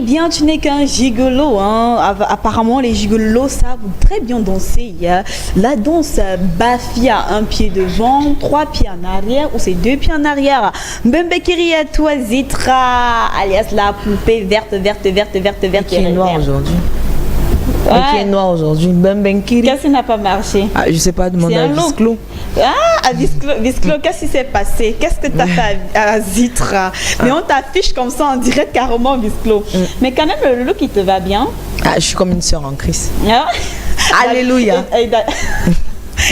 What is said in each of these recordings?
bien, tu n'es qu'un gigolo. Hein. Apparemment, les gigolos savent très bien danser. La danse Bafia, un pied devant, 3 pieds en arrière, ou c'est 2 pieds en arrière. Mbembekiri à toi, Zitra, alias la poupée verte. Qui est noire aujourd'hui. Qui est noir aujourd'hui. Mbembekiri. Qu'est-ce qui n'a pas marché? Je sais pas, demander à Visclo. À Visclo, qu'est-ce qui s'est passé? Qu'est-ce que tu as fait à Zitra? Mais on t'affiche comme ça en direct carrément Visclo. Mais quand même, le look, il te va bien. Je suis comme une sœur en Christ. Alléluia.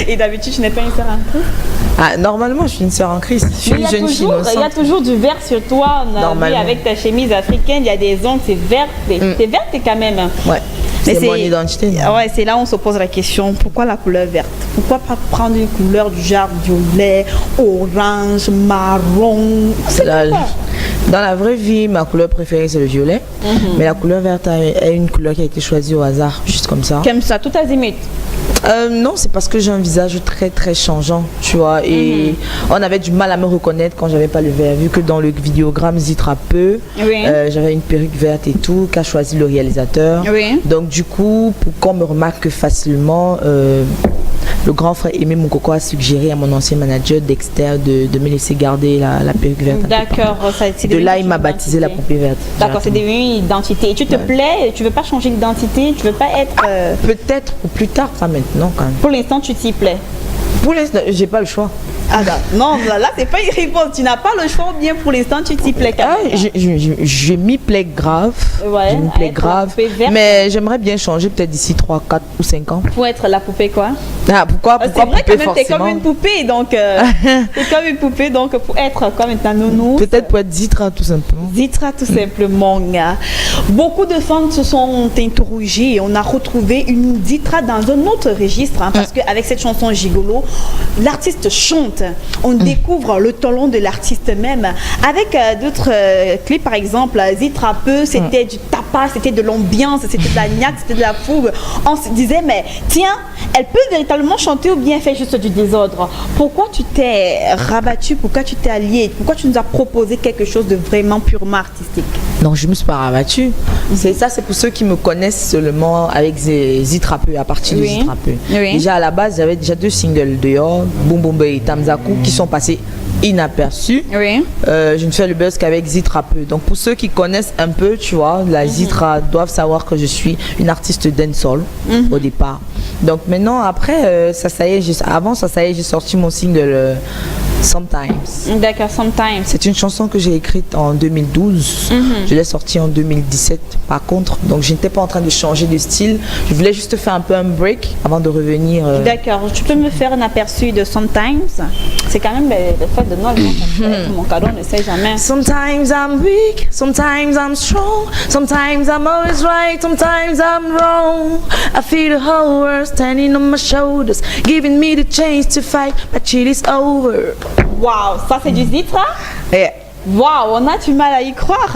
Et d'habitude, tu n'es pas une sœur en Christ? Normalement, je suis une sœur en Christ. Je suis une jeune fille innocente. Il y a toujours du vert sur toi. On a vu avec ta chemise africaine, il y a des ongles, c'est vert. T'es verte quand même. Ouais. C'est mon identité. Ouais, c'est là où on se pose la question, pourquoi la couleur verte? Pourquoi pas prendre une couleur du genre violet, orange, marron? Dans la vraie vie, ma couleur préférée c'est le violet. Mais la couleur verte est une couleur qui a été choisie au hasard, juste comme ça. Comme ça, tout azimut? Non, c'est parce que j'ai un visage très très changeant, tu vois. Et on avait du mal à me reconnaître quand j'avais pas le vert. Vu que dans le vidéogramme Zitra peu, j'avais une perruque verte et tout, qu'a choisi le réalisateur. Donc du coup, pour qu'on me remarque facilement, le grand frère Aimé Moukoko a suggéré à mon ancien manager Dexter de me laisser garder la perruque verte. D'accord. De là, il m'a baptisé la poupée verte. D'accord, c'est devenu une identité. Et tu te plais? Tu veux pas changer d'identité? Tu veux pas être... Peut-être pour plus tard, pas maintenant quand même. Pour l'instant, tu t'y plais? Pour l'instant, j'ai pas le choix. Non, là, c'est pas une réponse. Tu n'as pas le choix ou bien pour l'instant, tu t'y plais quand même? Je m'y plais grave. Ouais, je m'y plais grave. Mais j'aimerais bien changer peut-être d'ici 3, 4 ou 5 ans. Pour être la poupée quoi? Pourquoi c'est vrai poupée, quand même, t'es comme une poupée, donc t'es comme une poupée, donc pour être comme un nounou. Peut-être pour être Zitra tout simplement. Zitra tout simplement. Beaucoup de fans se sont interrogés et on a retrouvé une Zitra dans un autre registre, parce qu'avec cette chanson Gigolo, l'artiste chante. On découvre le talent de l'artiste même. Avec d'autres clips, par exemple, Zitra peu, c'était du tapas, c'était de l'ambiance, c'était de la niaque, c'était de la fougue. On se disait, mais tiens, elle peut véritablement chanter ou bien faire juste du désordre. Pourquoi tu t'es rabattu? Pourquoi tu t'es allié? Pourquoi tu nous as proposé quelque chose de vraiment purement artistique? Non, je ne me suis pas rabattue. C'est pour ceux qui me connaissent seulement avec Zitra peu, à partir de Zitra peu. Déjà à la base, j'avais déjà 2 singles dehors, Boum Boum et Tamzakou, qui sont passés inaperçus. Je ne fais le buzz qu'avec Zitra peu. Donc pour ceux qui connaissent un peu, tu vois, la Zitra doivent savoir que je suis une artiste dancehall au départ. Donc maintenant, après, avant ça y est, j'ai sorti mon single Sometimes. D'accord, Sometimes. C'est une chanson que j'ai écrite en 2012. Je l'ai sortie en 2017 par contre. Donc je n'étais pas en train de changer de style. Je voulais juste faire un peu un break avant de revenir. D'accord, tu peux me faire un aperçu de Sometimes? C'est quand même le fait de Noël. Mon cadeau, on ne sait jamais. Sometimes I'm weak, sometimes I'm strong, sometimes I'm always right, sometimes I'm wrong. I feel the whole world standing on my shoulders, giving me the chance to fight, but shit is over. Waouh, ça c'est du Zitra? Waouh, on a du mal à y croire.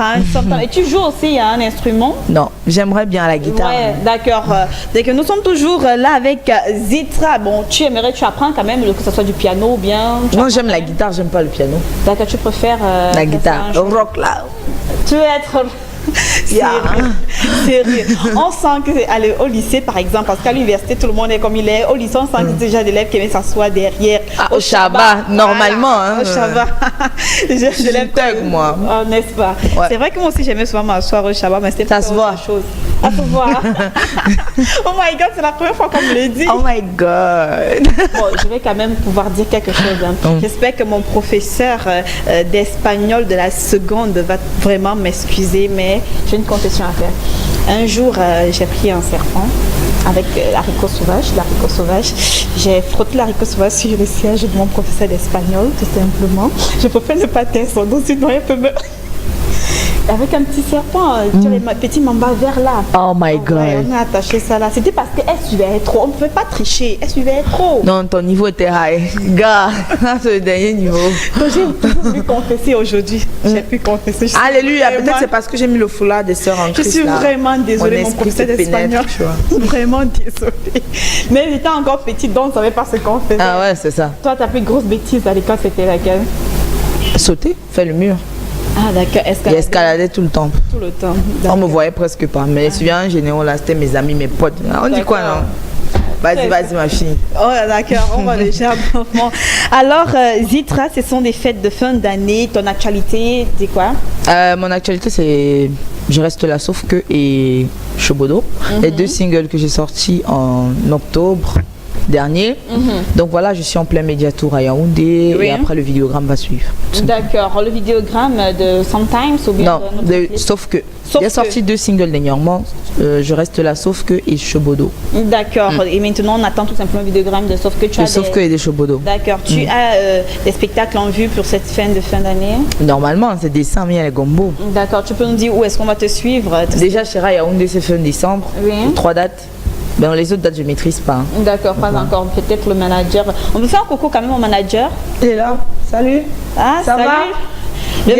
Et tu joues aussi un instrument? Non, j'aimerais bien la guitare. Ouais, d'accord. Donc nous sommes toujours là avec Zitra. Bon, tu apprends quand même que ce soit du piano ou bien... Non, j'aime la guitare, j'aime pas le piano. D'accord, tu préfères... la guitare, rock là. Tu veux être... Sérieux. On sent que allez, au lycée par exemple, parce qu'à l'université tout le monde est comme il est. Au lycée on sent que déjà des élèves qui aiment s'asseoir derrière. Au Shabbat, normalement. Au Shabbat. Je l'aime moi. N'est-ce pas? C'est vrai que moi aussi j'aimais souvent m'asseoir au Shabbat, mais c'était pas autre chose. À se voir. Oh my god, c'est la première fois qu'on me le dit. Oh my god. Bon, je vais quand même pouvoir dire quelque chose. J'espère que mon professeur d'espagnol de la seconde va vraiment m'excuser, mais j'ai une confession à faire. Un jour, j'ai pris un serpent avec l'haricot sauvage. J'ai frotté l'haricot sauvage sur le siège de mon professeur d'espagnol, tout simplement. Je préfère ne pas taire son dos, sinon il peut me... Avec un petit serpent, tu as les petits mambas verts là. Oh my god. Ouais, on a attaché ça là. C'était parce qu'elle suivait trop. On ne pouvait pas tricher. Elle suivait trop. Non, ton niveau était high. Gars, c'est le dernier niveau. J'ai pu confesser aujourd'hui. J'ai pu confesser. Alléluia. Peut-être c'est parce que j'ai mis le foulard des sœurs en Christ. Je suis vraiment désolée, mon professeur d'espagnol. Vraiment désolée. Mais elle était encore petite, donc on ne savait pas ce qu'on faisait. Ah ouais, c'est ça. Toi, ta plus grosse bêtise à l'école, c'était laquelle? Sauter, faire le mur. Ah d'accord, escaladais tout le temps. Tout le temps. On me voyait presque pas, mais les suivants généraux là, c'était mes amis, mes potes. On dit quoi non? Vas-y ma fille. Oh d'accord, on va déjà. Alors Zitra, ce sont des fêtes de fin d'année. Ton actualité, c'est quoi? Mon actualité c'est Je reste là sauf que et Chobodo. Les 2 singles que j'ai sortis en octobre dernier. Donc voilà, je suis en plein Mediatour à Yaoundé et après le vidéogramme va suivre. D'accord, le vidéogramme de Sometimes ou bien non, sauf que. Il a sorti 2 singles dernièrement, Je reste là sauf que et Chobodo. D'accord, et maintenant on attend tout simplement le vidéogramme de Sauf que tu as Sauf que et des Chobodo. D'accord, tu as des spectacles en vue pour cette fin d'année? Normalement, c'est décembre, il y a les Gombo. D'accord, tu peux nous dire où est-ce qu'on va te suivre? Déjà, chez Yaoundé, c'est fin décembre, 3 dates. Ben, les autres dates, je ne maîtrise pas. D'accord, pas encore. Peut-être le manager. On peut faire un coucou quand même au manager. Il est là. Salut. Ah, ça salut. Va?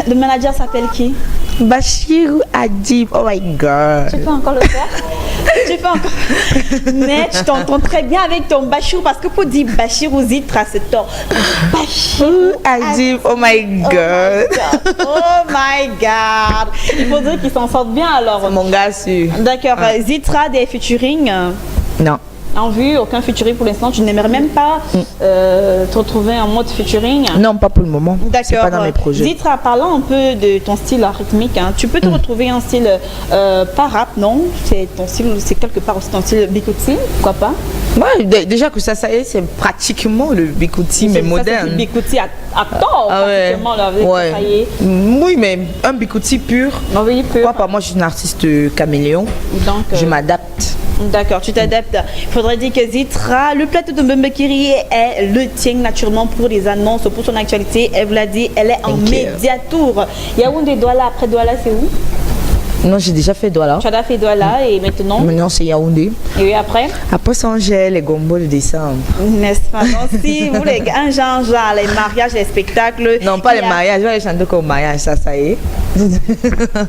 Le manager s'appelle qui? Bachirou Adib. Oh my God. Tu peux encore le faire? Tu peux encore. Mais tu t'entends très bien avec ton Bachirou parce que pour dire Bachirou Zitra, c'est tort. Bachirou Adib. Oh my God. Oh my God. Il faudrait qu'il s'en sorte bien alors. C'est mon gars sûr. D'accord. Zitra, des featuring? Non. En vue, aucun featuring pour l'instant. Tu n'aimerais même pas te retrouver en mode featuring? Non, pas pour le moment. D'accord. C'est pas dans mes projets. Zitra, parlant un peu de ton style rythmique, hein, tu peux te retrouver en style pas rap, non? C'est ton style, c'est quelque part aussi ton style bikuti, pourquoi pas? Ouais, déjà que ça y est, c'est pratiquement le bikuti, mais moderne. C'est bikuti à tort, pratiquement. Là, oui, mais un bikuti pur. Oui, pur. Pourquoi pas? Moi, je suis une artiste caméléon. Donc, je m'adapte. D'accord, tu t'adaptes. Il faudrait dire que Zitra, le plateau de Mbembekiri est le tien naturellement pour les annonces, pour son actualité. Elle vous l'a dit, elle est en Mediatour. Yaoundé, Douala, après Douala, c'est où? Non, j'ai déjà fait Douala. Tu as déjà fait Douala et maintenant? Maintenant, c'est Yaoundé. Et oui, après? Après, c'est Angèle, les Gombo de décembre. N'est-ce pas? Donc, si vous voulez un genre, les mariages, les spectacles. Non, pas les mariages. Je vais aller chanter comme mariage, ça y est.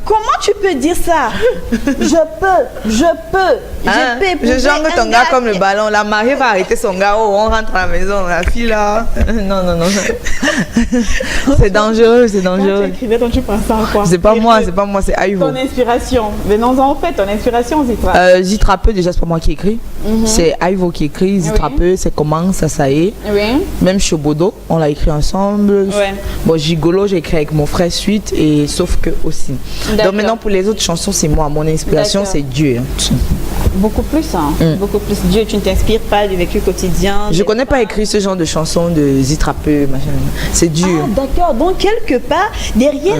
Comment tu peux dire ça? Je jongle ton gars comme le ballon. La mariée va arrêter son gars. Oh, on rentre à la maison. La fille là. Non. C'est dangereux, c'est dangereux. Tu écrivais, donc tu pensais à quoi? C'est pas moi, c'est Aïvo. Ton inspiration. Venons-en en fait, ton inspiration, Zitra. Zitra peu, déjà, c'est pas moi qui écris. C'est Aïvo qui écrit. Zitra peu, c'est comment, ça y est. Oui. Même Chobodo, on l'a écrit ensemble. Bon, Gigolo, j'ai écrit avec mon frère Suite et sauf que aussi. Donc maintenant, pour les autres chansons, c'est moi. Mon inspiration, c'est Dieu. Beaucoup plus, beaucoup plus. Dieu, tu ne t'inspires pas du vécu quotidien. Je connais pas écrit ce genre de chansons de Zitrapeux, machin. C'est Dieu. Ah, d'accord. Donc quelque part, derrière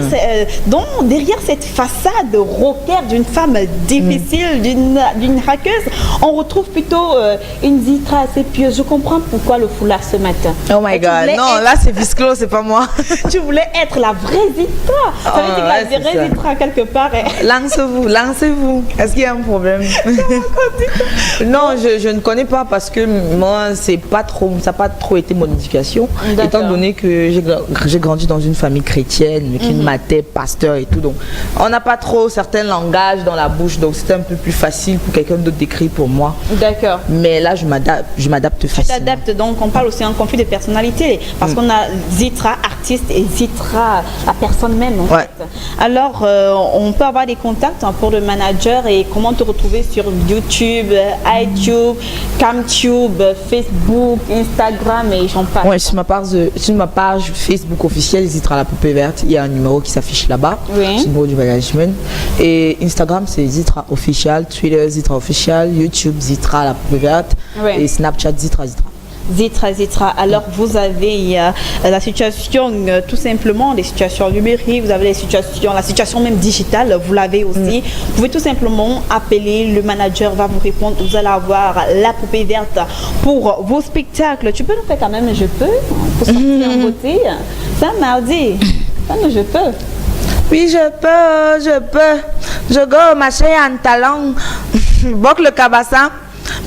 cette façade rockère d'une femme difficile, d'une hackeuse, on retrouve plutôt une Zitra assez pieuse. Je comprends pourquoi le foulard ce matin. Oh my God. Non, là c'est Visclo, c'est pas moi. Tu voulais être la vraie Zitra. Ça veut dire que la vraie Zitra quelque part. Lancez-vous. Est-ce qu'il y a un problème? Non, je ne connais pas parce que moi, ça n'a pas trop été mon éducation. Étant donné que j'ai grandi dans une famille chrétienne, qui matait, pasteur et tout. Donc, on n'a pas trop certains langages dans la bouche. Donc, c'était un peu plus facile pour quelqu'un d'autre d'écrire pour moi. D'accord. Mais là, je m'adapte facilement. Tu t'adaptes, donc on parle aussi en conflit de personnalité. Parce qu'on a Zitra, artiste, et Zitra, la personne même. En fait. Alors, on peut avoir des contacts pour le manager et comment te retrouver sur YouTube, iTube, Camtube, Facebook, Instagram et j'en passe. Oui, sur ma page Facebook officielle, Zitra la poupée verte, il y a un numéro qui s'affiche là-bas. Oui. C'est le numéro du management. Et Instagram, c'est Zitra official, Twitter, Zitra official, YouTube, Zitra la poupée verte et Snapchat, Zitra. Zitra. Alors, vous avez la situation, tout simplement, les situations numériques, vous avez la situation même digitale, vous l'avez aussi. Vous pouvez tout simplement appeler, le manager va vous répondre, vous allez avoir la poupée verte pour vos spectacles. Tu peux nous faire quand même, je peux, pour sortir en beauté. C'est un mardi. Je peux. Oui, je peux. Je go au marché en talon, boque le cabassin.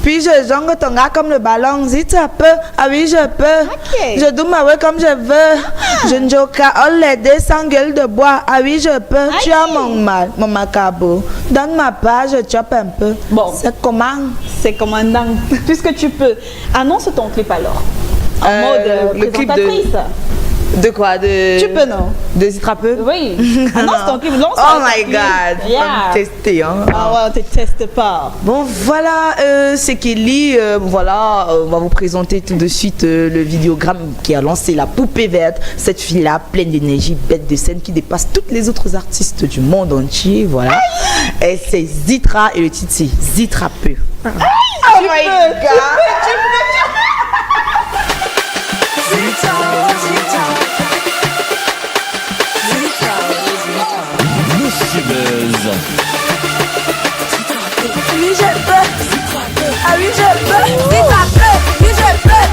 Puis je jongle ton gars comme le ballon. Zitra peu. Ah oui, je peux. Okay. Je dois m'avouer comme je veux. Je ne joue qu'à les deux sans gueule de bois. Ah oui, je peux. Tu as mon macabre. Donne ma page, je chope un peu. Bon. C'est comment? C'est commandant. Puisque tu peux. Annonce ton clip alors. En mode le présentatrice. De quoi? Tu peux, non? De Zitrapeux? Oui. Ah non, c'est ton clip. Non, oh my God. Yeah. On va me tester, hein. Ah ouais, on te teste pas. Bon, voilà, c'est Kelly. Voilà, on va vous présenter tout de suite le vidéogramme qui a lancé la poupée verte. Cette fille-là, pleine d'énergie, bête de scène, qui dépasse toutes les autres artistes du monde entier. Voilà. Et c'est Zitra et le titre, c'est Zitrapeux. Oh my God. Oui, je peux. Ah oui, je peux. Zitrapeux. Oui, je peux.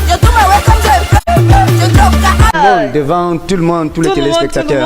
Je tourne ouais comme je peux. Je tourne devant tout le monde, tous les téléspectateurs.